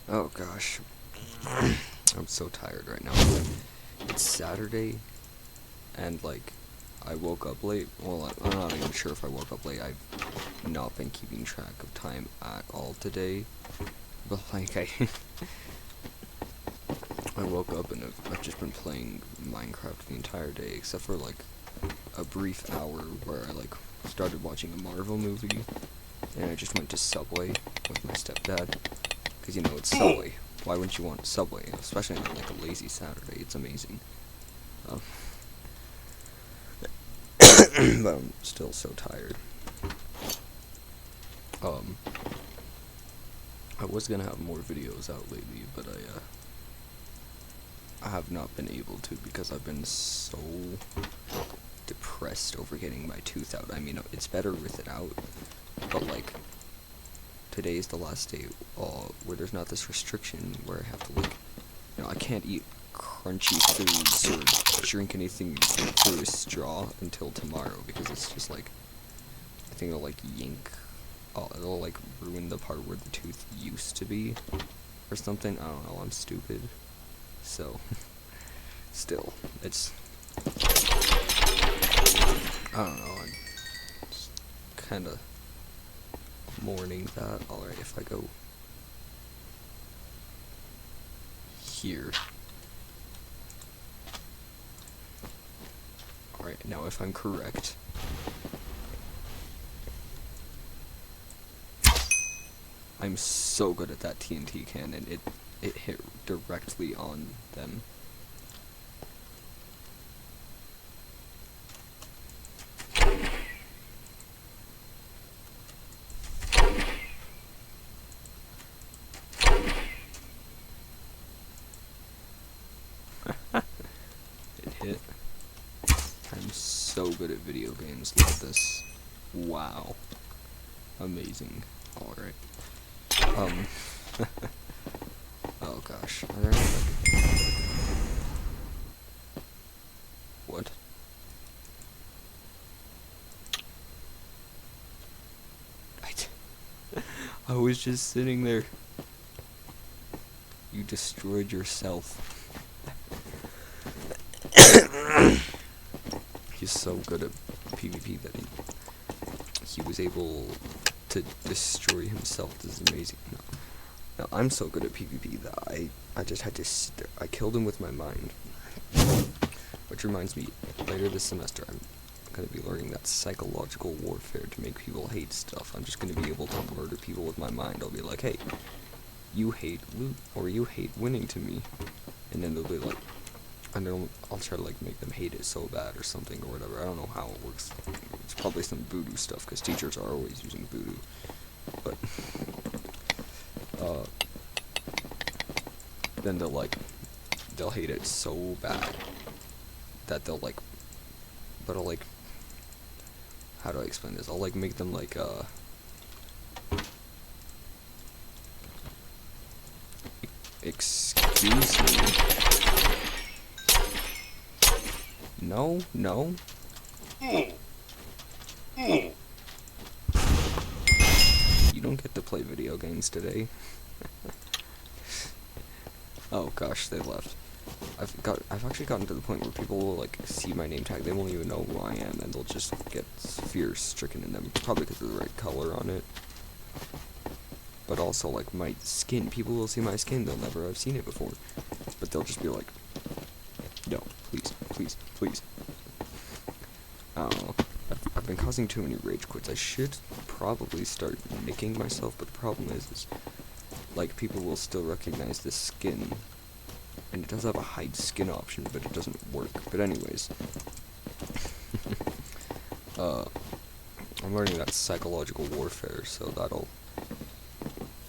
Oh gosh. I'm so tired right now. It's Saturday, and like, I woke up late. Well, I'm not even sure if I woke up late. I've not been keeping track of time at all today. But like, I woke up and I've just been playing Minecraft the entire day, except for like a brief hour where I like started watching a Marvel movie, and I just went to Subway with my stepdad. Because, you know, it's Subway. Why wouldn't you want Subway? Especially on, like, a lazy Saturday. It's amazing. Um, but I'm still so tired. Um, I was gonna have more videos out lately, but I have not been able to because I've been so depressed over getting my tooth out. I mean, it's better with it out, but, like, today is the last day where there's not this restriction where I have to, like, I can't eat crunchy foods or drink anything through a straw until tomorrow because it's just like, I think it'll like it'll like ruin the part where the tooth used to be or something. I don't know, I'm stupid. So, still, it's, I don't know, I'm just kinda mourning that. Alright, if I go here. Alright, now if I'm correct, I'm so good at that TNT cannon, it hit directly on them. It hit. I'm so good at video games. Look at this. Wow. Amazing. Alright. Oh gosh. Are there any, like... What? I was just sitting there. You destroyed yourself. He's so good at PvP that he was able to destroy himself. This is amazing. No, I'm so good at PvP that I just had to I killed him with my mind. Which reminds me, later this semester I'm going to be learning that psychological warfare to make people hate stuff. I'm just going to be able to murder people with my mind. I'll be like, hey, you hate loot, or you hate winning to me. And then they'll be like, and then I'll try to like make them hate it so bad or something or whatever. I don't know how it works. It's probably some voodoo stuff because teachers are always using voodoo. But then they'll hate it so bad that they'll like, but I'll like, how do I explain this? I'll like make them like excuse me. No, no. You don't get to play video games today. Oh gosh, they left. I've actually gotten to the point where people will like see my name tag, they won't even know who I am, and they'll just get fear stricken in them, probably because of the right color on it. But also like my skin, people will see my skin, they'll never have seen it before, but they'll just be like, no, please, please, please. I don't know. I've been causing too many rage quits. I should probably start nicking myself, but the problem is like people will still recognize this skin, and it does have a hide skin option, but it doesn't work. But anyways, I'm learning that psychological warfare, so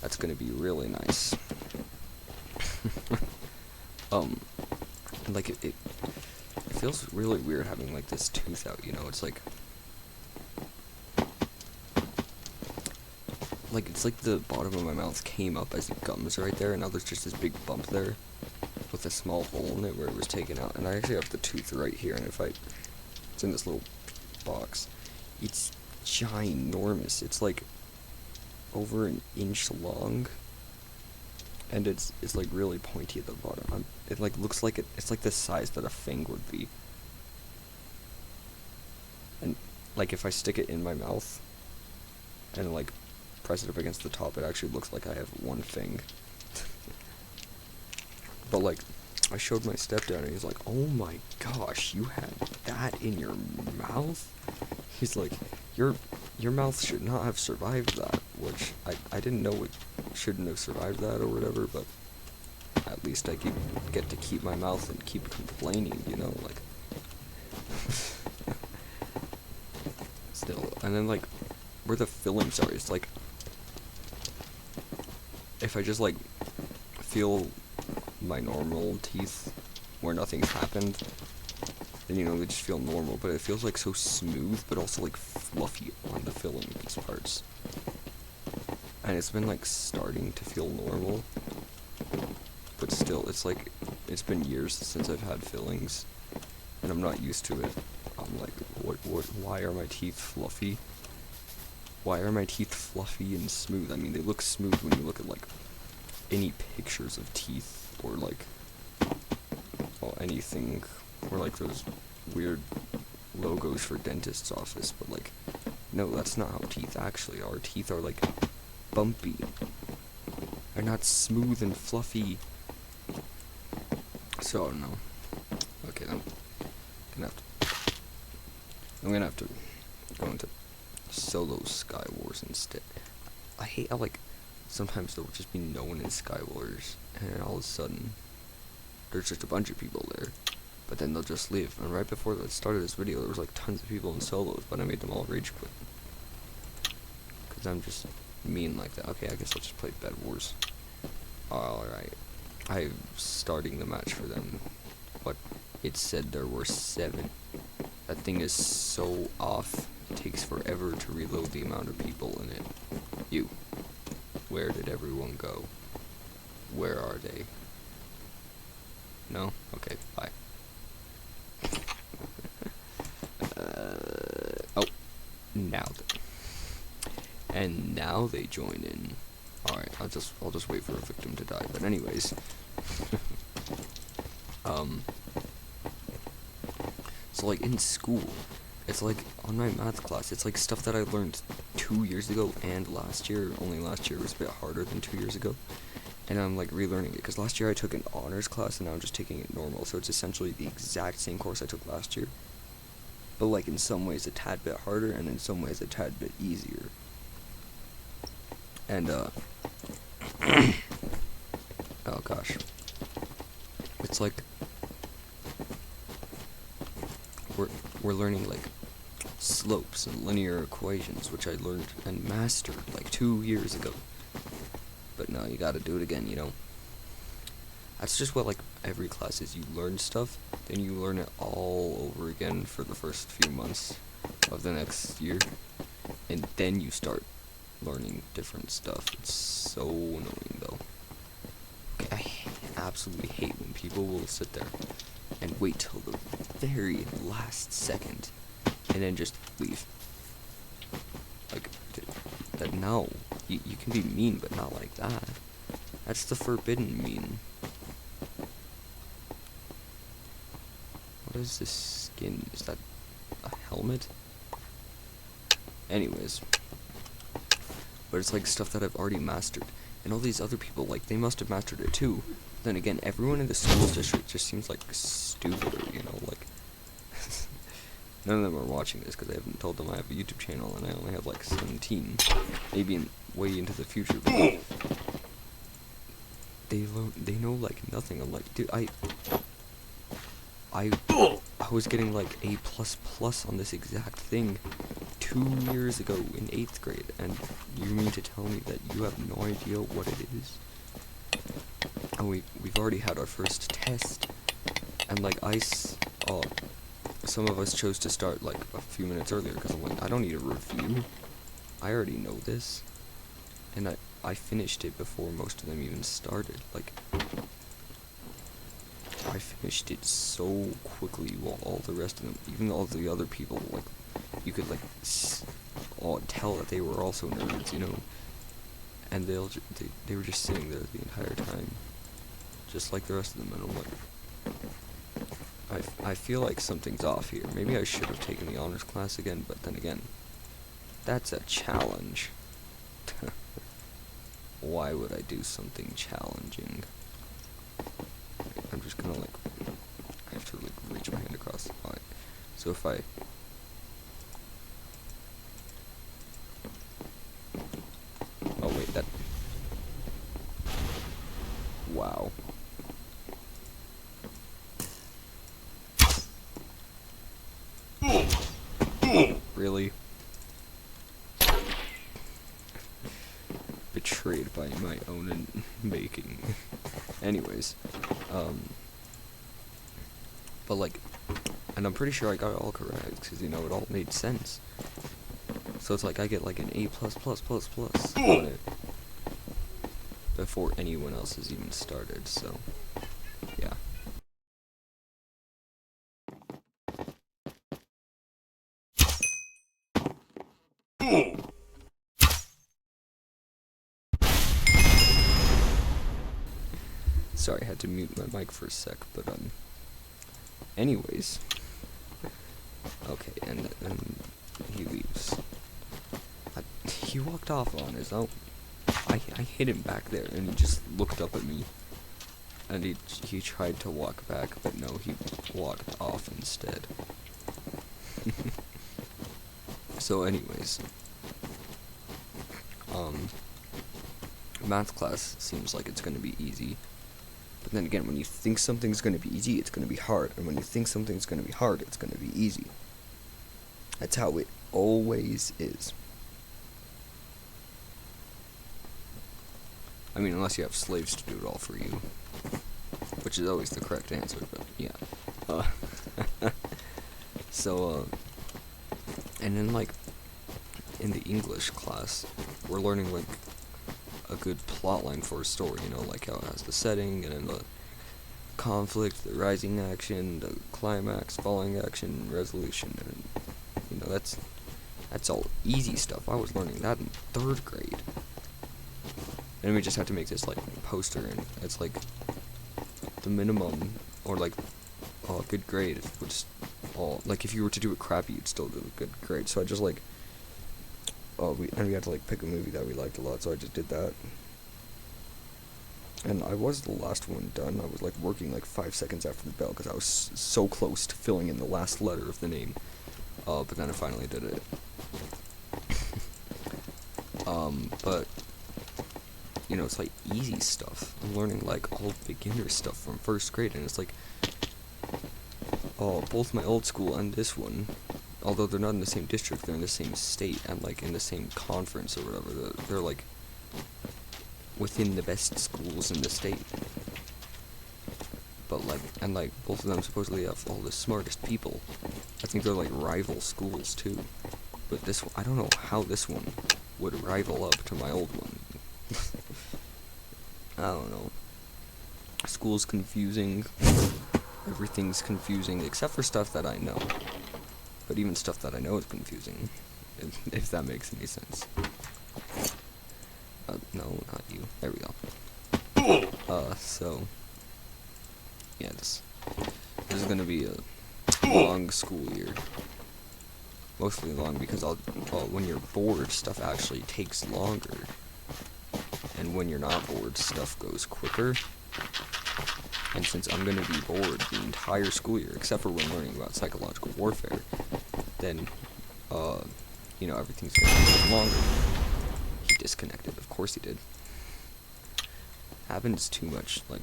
that's gonna be really nice. And like it feels really weird having like this tooth out, you know, it's like it's like the bottom of my mouth came up as the gums right there, and now there's just this big bump there with a small hole in it where it was taken out, and I actually have the tooth right here, and it's in this little box. It's ginormous. It's like over an inch long, and it's like really pointy at the bottom. It like looks like it's like the size that a fang would be. And like if I stick it in my mouth and like press it up against the top, it actually looks like I have one fang. But like, I showed my stepdad and he's like, "Oh my gosh, you had that in your mouth?" He's like, your mouth should not have survived that," which I didn't know it shouldn't have survived that or whatever, but at least I get to keep my mouth and keep complaining, you know, like. Still, and then like, where the fillings are, it's like, if I just like feel my normal teeth where nothing's happened, then you know they just feel normal, but it feels like so smooth but also like fluffy on the fillings parts, and it's been like starting to feel normal, but still it's like it's been years since I've had fillings and I'm not used to it. I'm like, why are my teeth fluffy? Why are my teeth fluffy and smooth? I mean, they look smooth when you look at like any pictures of teeth or like, well, anything, or like those weird logos for dentist's office, but like, no, that's not how teeth actually are. Teeth are like bumpy. They're not smooth and fluffy. So I don't know. Okay, I'm gonna have to go into solo Sky Wars instead. I hate how like sometimes there will just be no one in Sky Wars, and then all of a sudden there's just a bunch of people there, but then they'll just leave. And right before the start of this video, there was like tons of people in solos, but I made them all rage quit. Cause I'm just mean like that. Okay, I guess I'll just play Bed Wars. Alright. I'm starting the match for them. But it said there were 7. That thing is so off. It takes forever to reload the amount of people in it. You. Where did everyone go? Where are they? No? Okay, bye. Oh. Now and now they join in. Alright, I'll just wait for a victim to die. But anyways. So like in school, it's like on my math class, it's like stuff that I learned 2 years ago and last year. Only last year was a bit harder than 2 years ago. And I'm like relearning it, because last year I took an honors class and now I'm just taking it normal. So it's essentially the exact same course I took last year. But like in some ways a tad bit harder and in some ways a tad bit easier. And oh gosh. It's like we're learning like slopes and linear equations, which I learned and mastered like 2 years ago. But now you gotta do it again, you know. That's just what like every class is. You learn stuff, then you learn it all over again for the first few months of the next year, and then you start learning different stuff. It's so annoying though. Okay, I absolutely hate when people will sit there and wait till the very last second and then just leave. Like, that no. You can be mean, but not like that. That's the forbidden mean. What is this skin? Is that a helmet? Anyways. But it's like stuff that I've already mastered. And all these other people, like, they must have mastered it too. Then again, everyone in the school district just seems like stupider, you know, like. None of them are watching this because I haven't told them I have a YouTube channel and I only have like 17. Maybe way into the future. But they know like nothing. I'm like, dude, I was getting like A++ on this exact thing 2 years ago in 8th grade, and you mean to tell me that you have no idea what it is? And we've already had our first test, and like some of us chose to start like a few minutes earlier because I'm like, I don't need a review. I already know this. And I finished it before most of them even started. Like, I finished it so quickly while all the rest of them, even all the other people, like, you could like tell that they were also nerds, you know. and they were just sitting there the entire time, just like the rest of them, and I'm like, I feel like something's off here. Maybe I should have taken the honors class again, but then again, that's a challenge. Why would I do something challenging? I'm just gonna like, I have to like reach my hand across. Alright, so if I, oh wait, that, wow. Really? Betrayed by my own making. Anyways, but like, and I'm pretty sure I got it all correct, because, you know, it all made sense. So it's like I get like an A++++ on it before anyone else has even started, so, yeah. Sorry, I had to mute my mic for a sec, but, anyways. Okay, and he leaves. He walked off on his own. I hit him back there, and he just looked up at me. And he tried to walk back, but no, he walked off instead. So anyways, math class seems like it's gonna be easy. But then again, when you think something's gonna be easy, it's gonna be hard. And when you think something's gonna be hard, it's gonna be easy. That's how it always is. I mean, unless you have slaves to do it all for you. Which is always the correct answer, but yeah. So, and then, like, in the English class, we're learning, like, a good plot line for a story, you know, like how it has the setting, and then the conflict, the rising action, the climax, falling action, resolution, and, you know, that's all easy stuff. I was learning that in 3rd grade. And we just have to make this, like, poster, and it's, like, the minimum, or, like, a good grade, which, like, if you were to do it crappy, you'd still do a good grade, so I just, like, we had to, like, pick a movie that we liked a lot, so I just did that. And I was the last one done. I was, like, working, like, 5 seconds after the bell, because I was so close to filling in the last letter of the name. But then I finally did it. But, you know, it's, like, easy stuff. I'm learning, like, all beginner stuff from 1st grade, and it's, like, both my old school and this one, although they're not in the same district, they're in the same state, and, like, in the same conference or whatever. They're like, within the best schools in the state. But, like, and, like, both of them supposedly have all the smartest people. I think they're, like, rival schools, too. But this one, I don't know how this one would rival up to my old one. I don't know. School's confusing. Everything's confusing, except for stuff that I know. But even stuff that I know is confusing, if that makes any sense. No, not you. There we go. So, yeah, this is gonna be a long school year. Mostly long because when you're bored, stuff actually takes longer. And when you're not bored, stuff goes quicker. And since I'm gonna be bored the entire school year, except for when learning about psychological warfare, then, you know, everything's gonna take longer. He disconnected, of course he did. Happens too much, like,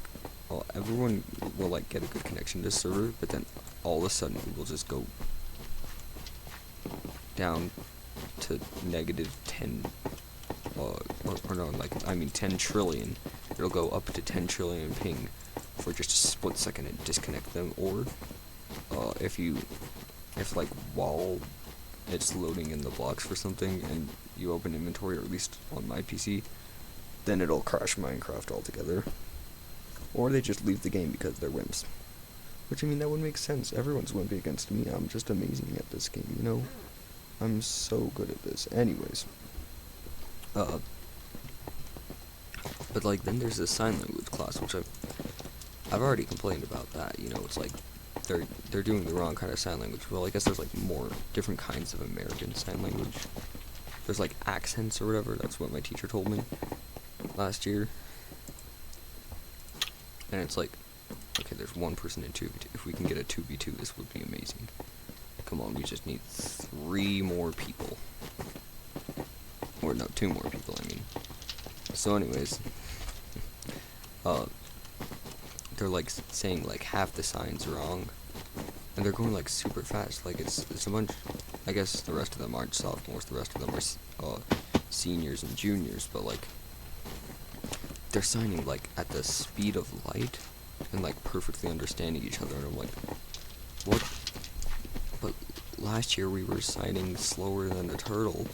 everyone will, like, get a good connection to the server, but then all of a sudden it will just go down to -10, or no, like, I mean 10 trillion. It'll go up to 10 trillion ping for just a split second and disconnect them, or, if like, while it's loading in the blocks for something and you open inventory, or at least on my PC, then it'll crash Minecraft altogether. Or they just leave the game because they're wimps. Which, I mean, that would make sense. Everyone's wimpy against me. I'm just amazing at this game, you know? I'm so good at this. Anyways. But like then there's this sign language class, which I've already complained about that. You know, it's like they're doing the wrong kind of sign language. Well, I guess there's like more different kinds of American sign language. There's like accents or whatever. That's what my teacher told me last year. And it's like, okay, there's one person in 2v2. If we can get a 2v2, this would be amazing. Come on, we just need 3 more people. Or no, 2 more people, I mean. So anyways, they're like saying like half the signs wrong. And they're going like super fast. Like it's a bunch, I guess the rest of them aren't sophomores, the rest of them are seniors and juniors, but like, they're signing like at the speed of light and like perfectly understanding each other, and I'm like, what? But last year we were signing slower than a turtle,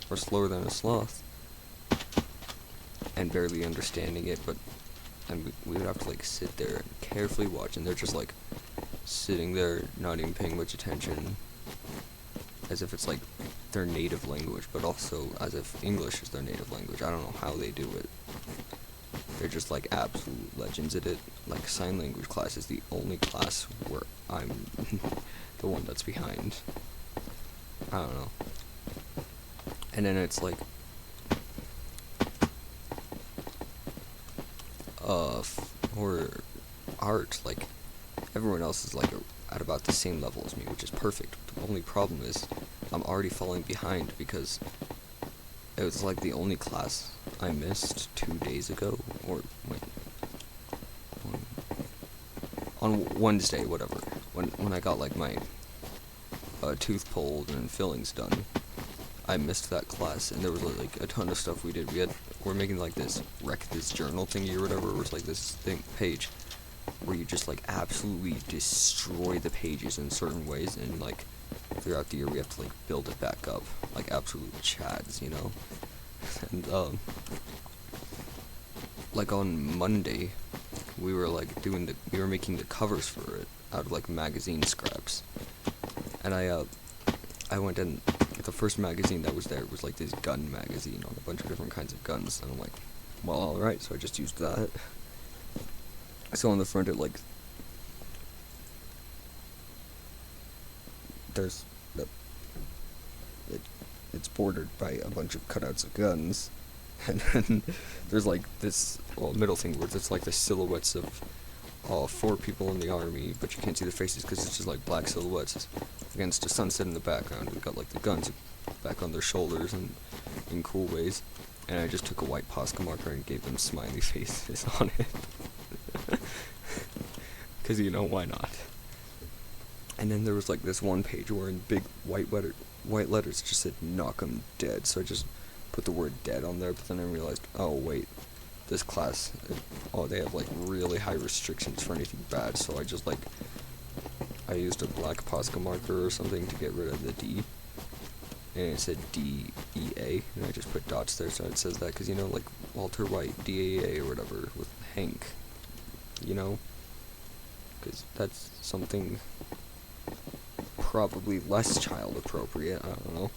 or slower than a sloth, and barely understanding it, and we would have to like sit there and carefully watch, and they're just like sitting there not even paying much attention, as if it's like their native language, but also as if English is their native language. I don't know how they do it. They're just like absolute legends at it. Like sign language class is the only class where I'm the one that's behind. I don't know. And then it's like, for art, like, everyone else is like at about the same level as me, which is perfect. The only problem is I'm already falling behind because it was like the only class I missed 2 days ago, or wait, on Wednesday, whatever, when I got like my tooth pulled and fillings done. I missed that class, and there was like a ton of stuff we did. We're making like this this journal thingy or whatever, where it's like this page where you just like absolutely destroy the pages in certain ways, and like throughout the year we have to like build it back up, like absolute chads, you know. And like on Monday, we were like we were making the covers for it out of like magazine scraps, and I went and the first magazine that was there was like this gun magazine on a bunch of different kinds of guns, and I'm like, well, alright, so I just used that. So on the front it's bordered by a bunch of cutouts of guns, and then there's like this middle thing where it's like the silhouettes of 4 people in the army, but you can't see their faces because it's just like black silhouettes against a sunset in the background. We've got like the guns back on their shoulders and in cool ways, and I just took a white Posca marker and gave them smiley faces on it. Because, you know, why not? And then there was like this one page where in big white letters just said "knock 'em dead," so I just put the word "dead" on there, but then I realized, oh wait, this class, they have like really high restrictions for anything bad, so I used a black Posca marker or something to get rid of the D, and it said D-E-A, and I just put dots there so it says that, because, you know, like Walter White, D-A-A or whatever, with Hank, you know, because that's something probably less child appropriate, I don't know,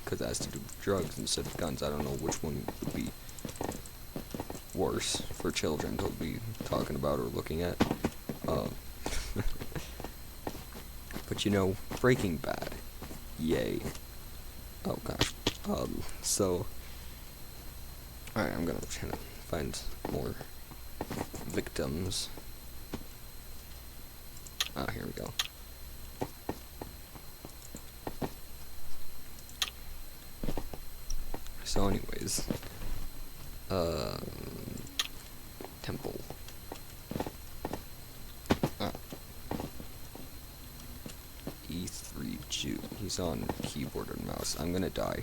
because it has to do with drugs instead of guns. I don't know which one would be worse for children to be talking about or looking at. But you know, Breaking Bad, yay. Oh gosh. So, alright, I'm gonna try to find more victims. Here we go. So anyways, Temple. E3 Jew. He's on keyboard and mouse. I'm gonna die.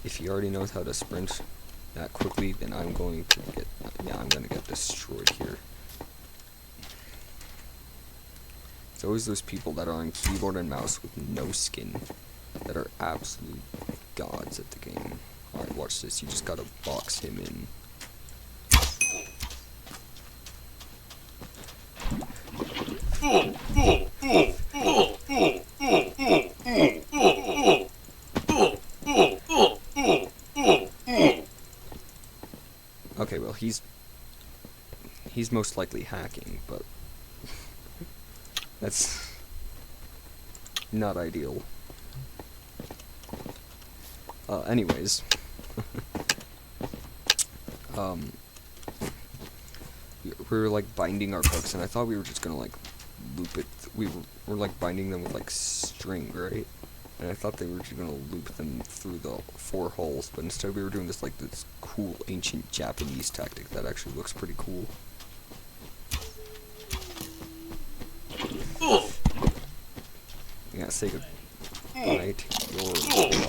If he already knows how to sprint that quickly, then I'm going to I'm gonna get destroyed here. It's always those people that are on keyboard and mouse with no skin that are absolute gods at the game. Alright, watch this. You just gotta box him in. well, he's most likely hacking, but that's not ideal. Anyways, we were like binding our books, and I thought we were just gonna like loop it. We were like binding them with like string, right? And I thought they were just gonna loop them through the 4 holes, but instead we were doing this like this cool ancient Japanese tactic that actually looks pretty cool. Yeah, say goodbye to your lava.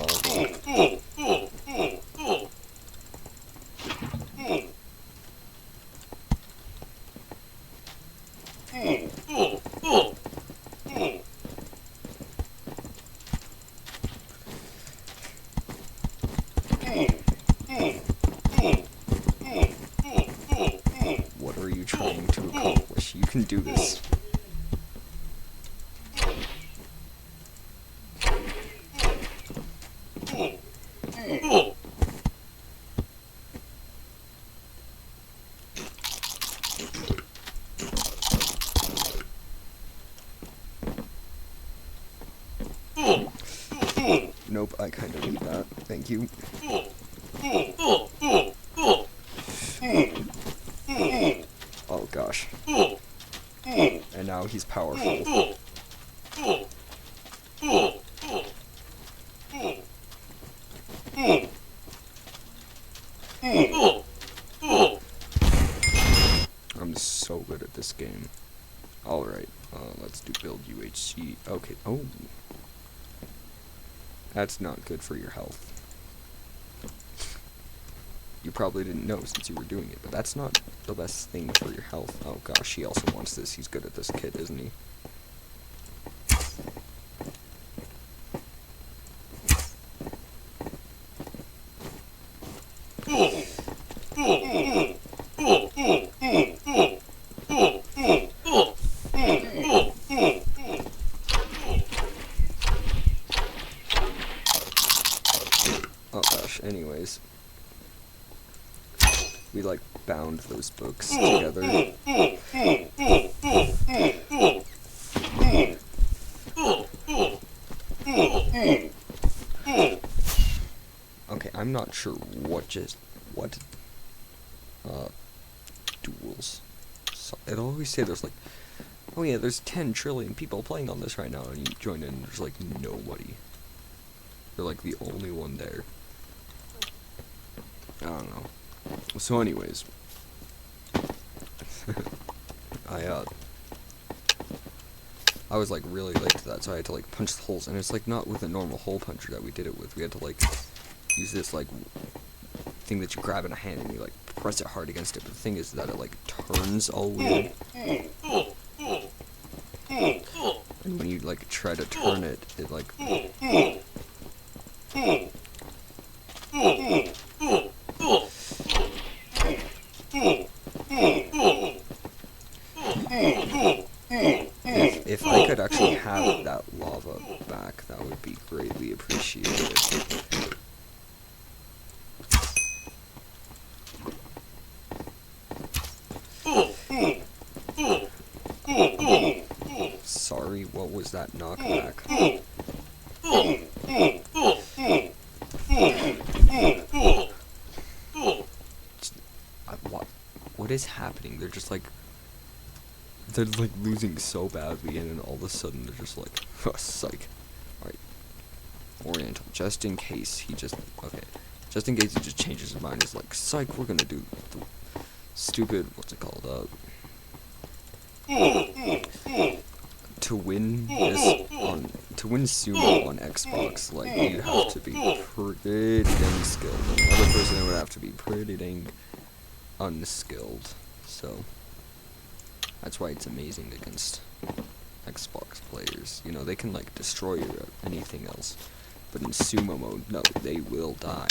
What are you trying to accomplish? You can do this. Nope, I kind of need that. Thank you. Oh gosh. And now he's powerful. I'm so good at this game. Alright, let's do build UHC. Okay, oh. That's not good for your health. You probably didn't know since you were doing it, but that's not the best thing for your health. Oh gosh, he also wants this. He's good at this kid, isn't he? Oh gosh, anyways. We like bound those books together. Okay, I'm not sure what duels. So it'll always say there's like, oh yeah, there's 10 trillion people playing on this right now, and you join in and there's like nobody. You're like the only one there. I don't know. So anyways, I was like really late to that, so I had to like punch the holes, and it's like not with a normal hole puncher that we did it with. We had to like use this like thing that you grab in a hand and you like press it hard against it. But the thing is that it like turns all weird, and when you like try to turn it, it like if I could actually have that lava back, that would be greatly appreciated. Sorry, what was that knockback? What is happening? They're just like, they're like losing so badly, and then all of a sudden they're just like, oh, psych. Alright. Oriental, just in case he just, okay. Just in case he just changes his mind, he's like, psych, we're gonna do the stupid, what's it called, to win this to win sumo on Xbox, like, you have to be pretty dang skilled. Another person would have to be pretty dang unskilled, so that's why it's amazing against Xbox players. You know, they can like destroy you at anything else, but in sumo mode, no, they will die.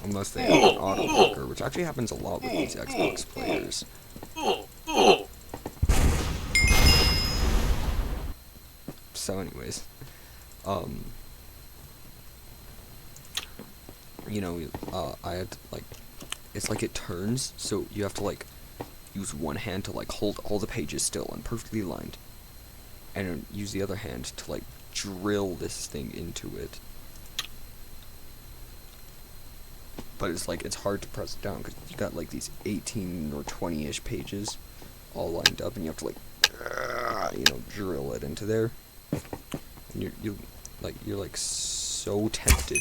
Unless they have an auto clicker, which actually happens a lot with these Xbox players. So anyways, you know, I had to, like, it's like it turns, so you have to like use one hand to like hold all the pages still and perfectly aligned, and then use the other hand to like drill this thing into it. But it's like, it's hard to press it down because you got like these 18 or 20-ish pages all lined up, and you have to like, you know, drill it into there. And you're like so tempted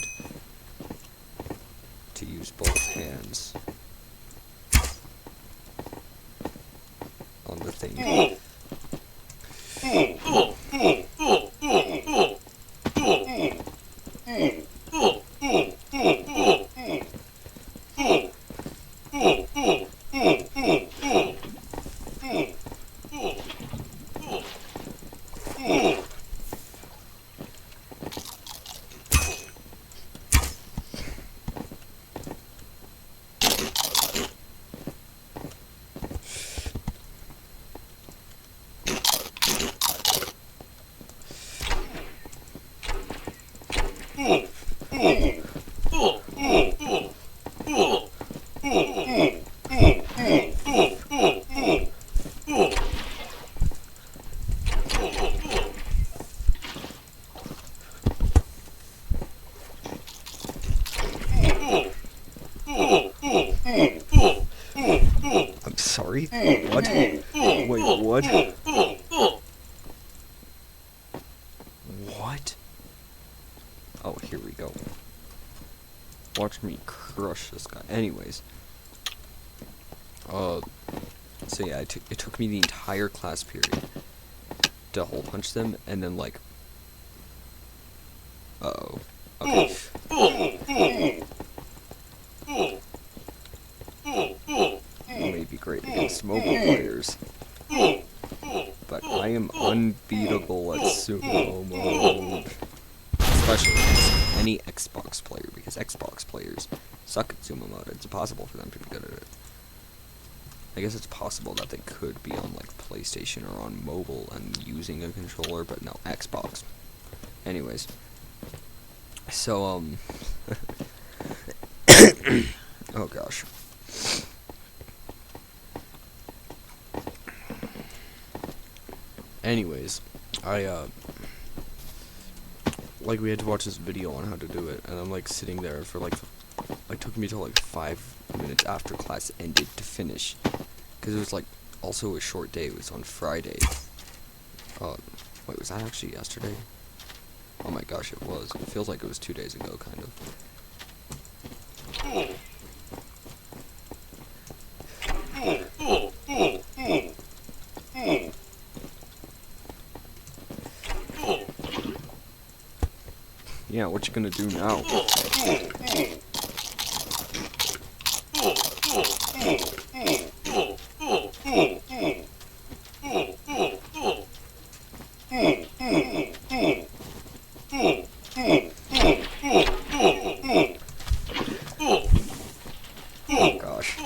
to use both hands on the thing. I'm sorry? What? Wait, what? What? Oh, here we go. Watch me crush this guy. Anyways. So yeah, it took me the entire class period to hole punch them, and then like... Uh-oh. Okay. May be great against mobile players, but I am unbeatable at sumo mode. Especially against any Xbox player, because Xbox players suck at sumo mode. It's impossible for them to be good at it. I guess it's possible that they could be on like PlayStation or on mobile and using a controller, but no, Xbox. Anyways. So, oh gosh. Anyways, like, we had to watch this video on how to do it, and I'm like sitting there for like took me till like 5 minutes after class ended to finish, because it was like also a short day. It was on Friday. Wait, was that actually yesterday? Oh my gosh, it was. It feels like it was 2 days ago, kind of. Yeah, what you gonna do now? Oh gosh.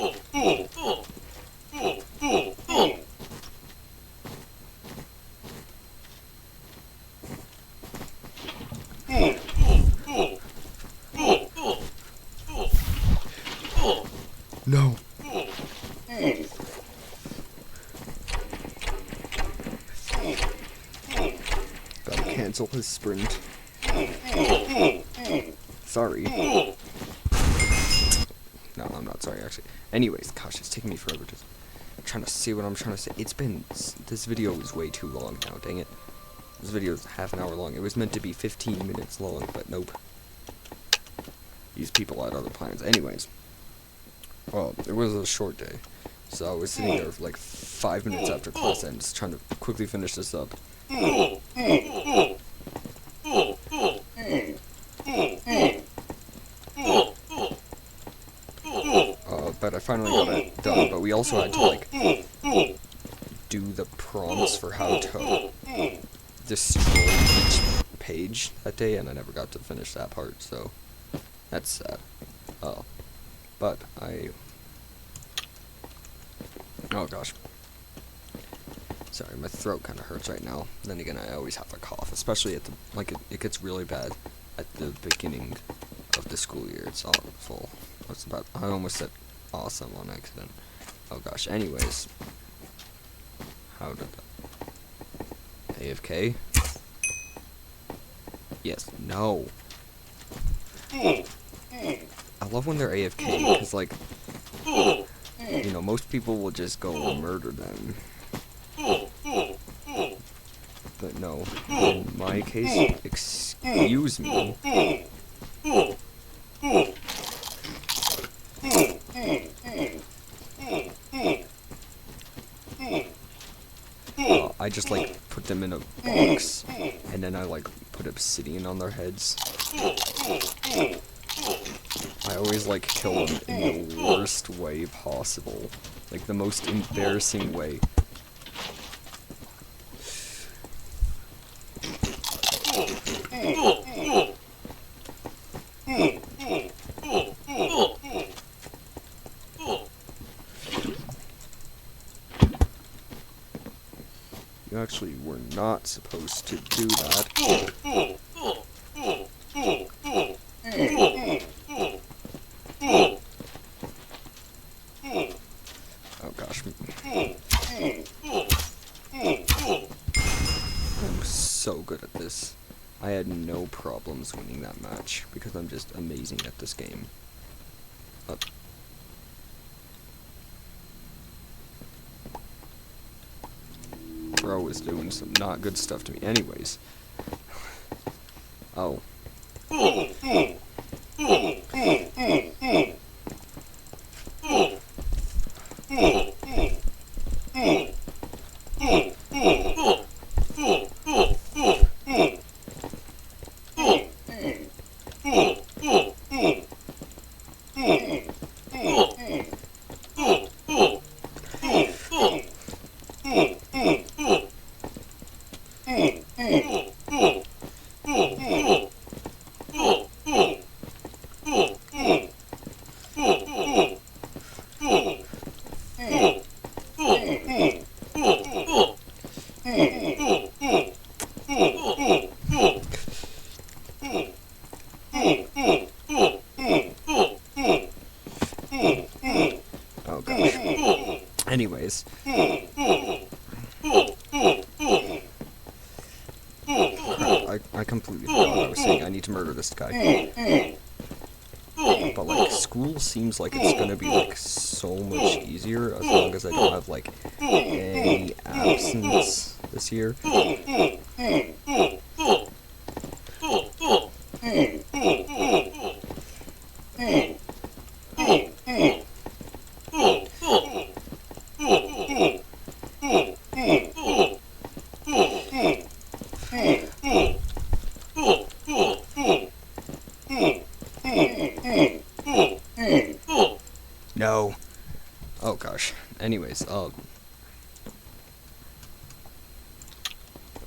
No. Gotta cancel his sprint. Sorry. No, I'm not sorry, actually. Anyways, gosh, it's taking me forever to... I'm trying to see what I'm trying to say. It's been... This video is way too long now, dang it. This video is half an hour long. It was meant to be 15 minutes long, but nope. These people had other plans. Anyways. Well, it was a short day. So I was sitting there for like 5 minutes after class ends, trying to quickly finish this up. But I finally got it done, but we also had to, like, do the prompts for how to destroy each page that day, and I never got to finish that part, so that's sad. But oh gosh. Sorry, my throat kind of hurts right now. Then again, I always have a cough, especially at the, like, it gets really bad at the beginning of the school year. It's awful. What's about, I almost said awesome on accident. Oh gosh, anyways. How did that? AFK? Yes, no. I love when they're AFK, because, like, you know, most people will just go and murder them. But no, in my case, excuse me. I just, like, put them in a box, and then I, like, put obsidian on their heads. I always, like, kill them in the worst way possible. Like, the most embarrassing way. You actually were not supposed to do that. Oh gosh. I'm so good at this. I had no problems winning that match because I'm just amazing at this game. Bro is doing some not good stuff to me. Anyways. Oh. Oh gosh. Anyways. I completely forgot what I was saying. I need to murder this guy. But, like, school seems like it's gonna be, like, so much easier as long as I don't have, like, any absence this year. No. Oh gosh. Anyways,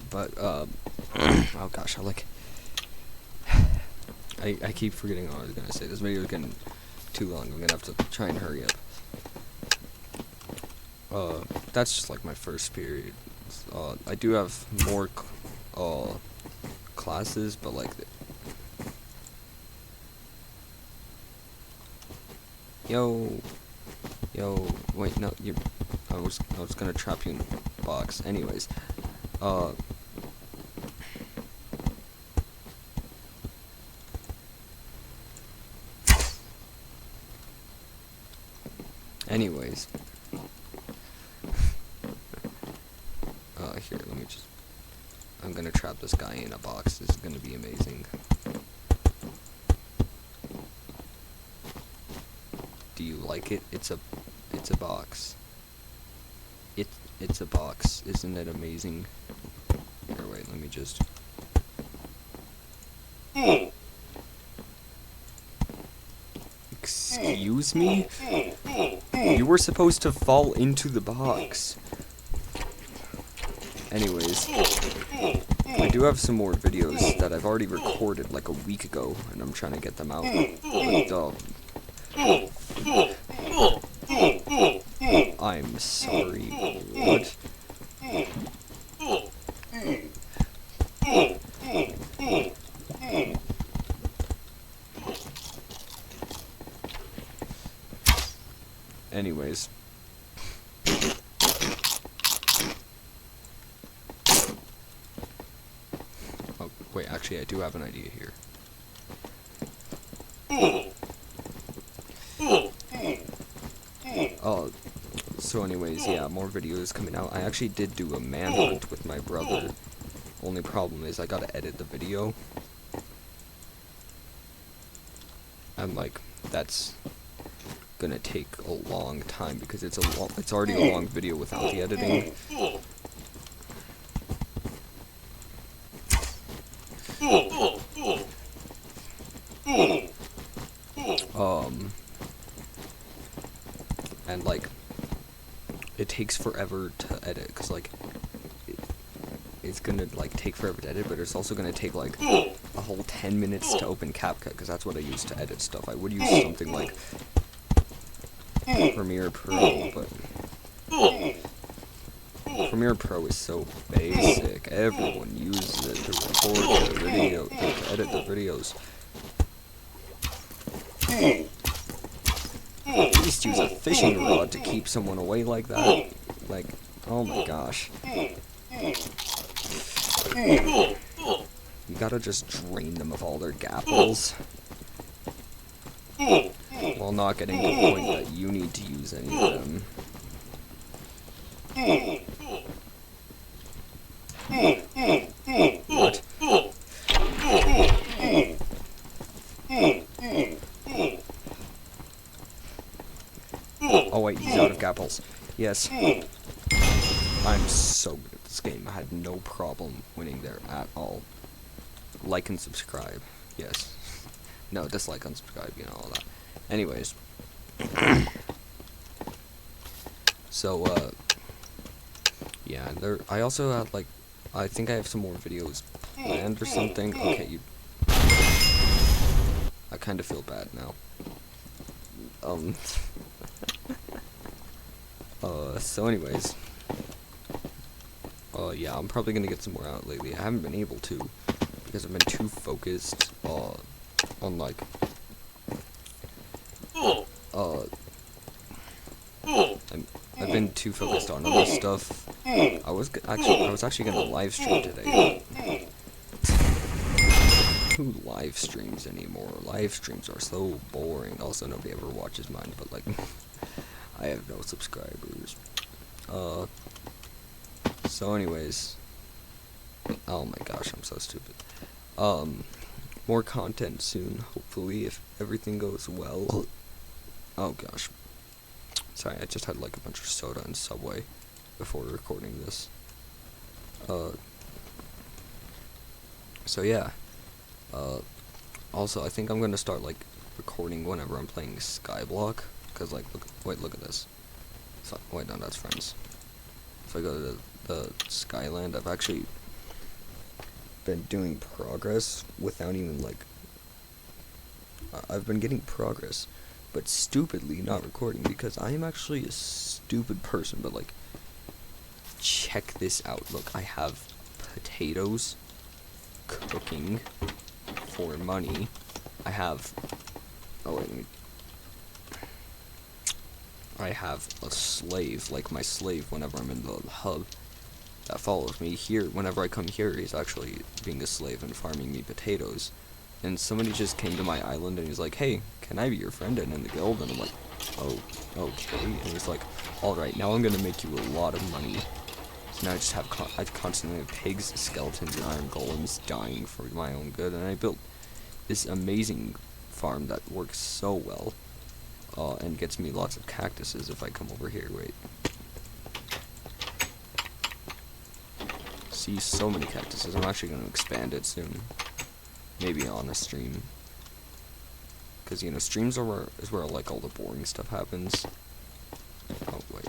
but oh gosh, I keep forgetting what I was gonna say. This video is getting too long. I'm gonna have to try and hurry up. That's just like my first period. I do have more classes, but like Yo, wait, no, I was gonna trap you in a box. Anyways, here, let me just, I'm gonna trap this guy in a box. This is gonna be amazing. Do you like it? It's a box. It's a box. Isn't it amazing? Here, wait, let me just. Excuse me? You were supposed to fall into the box. Anyways, I do have some more videos that I've already recorded like a week ago, and I'm trying to get them out. But, I'm sorry. What? Anyways. Oh, wait, actually, I do have an idea here. So anyways, yeah, more videos coming out. I actually did do a manhunt with my brother. Only problem is I gotta edit the video. And like, that's gonna take a long time because it's already a long video without the editing. And like, it takes forever to edit, because like, it's gonna like take forever to edit, but it's also gonna take like a whole 10 minutes to open CapCut, because that's what I use to edit stuff. I would use something like Premiere Pro, but Premiere Pro is so basic. Everyone uses it to record their video, to edit their videos. At least use a fishing rod to keep someone away like that. Like, oh my gosh. You gotta just drain them of all their gapples. While not getting to the point that you need to use any of them. What? Oh wait, he's out of gapples. Yes. I'm so good at this game. I had no problem winning there at all. Like and subscribe. Yes. No, dislike, unsubscribe, you know, all that. Anyways. So, yeah, I also had, like, I think I have some more videos planned or something. Okay, I kind of feel bad now. So anyways. Yeah, I'm probably gonna get some more out lately. I haven't been able to, because I've been too focused, on, like, I've been too focused on other stuff. I was actually gonna live stream today. Who live streams anymore? Live streams are so boring. Also, nobody ever watches mine, but like, I have no subscribers. So anyways, oh my gosh, I'm so stupid. More content soon, hopefully, if everything goes well. Oh gosh. Sorry, I just had like a bunch of soda and Subway before recording this. So yeah. Also, I think I'm gonna start like recording whenever I'm playing Skyblock, cause like, look at this. So, wait, no, that's Friends. If I go to the Skyland, I've actually been doing progress without even like. I've been getting progress, but stupidly not recording, because I am actually a stupid person. But like, check this out. Look, I have potatoes cooking for money. I have, oh wait, I have a slave, like my slave whenever I'm in the hub, that follows me here. Whenever I come here, he's actually being a slave and farming me potatoes. And somebody just came to my island and he's like, hey, can I be your friend and in the guild? And I'm like, oh, okay. And he's like, alright, now I'm gonna make you a lot of money. So now I just have, I constantly have pigs, skeletons, and iron golems dying for my own good. And I built this amazing farm that works so well. And gets me lots of cactuses if I come over here. Wait. See, so many cactuses. I'm actually going to expand it soon. Maybe on a stream. Because, you know, streams are is where like all the boring stuff happens. Oh, wait.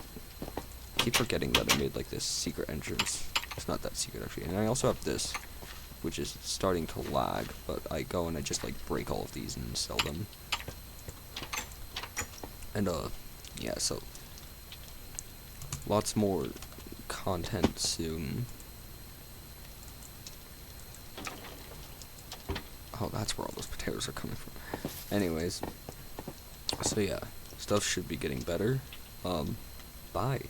I keep forgetting that I made like this secret entrance. It's not that secret actually. And I also have this, which is starting to lag. But I go and I just like break all of these and sell them. And, yeah, so, lots more content soon. Oh, that's where all those potatoes are coming from. Anyways, so yeah, stuff should be getting better. Bye.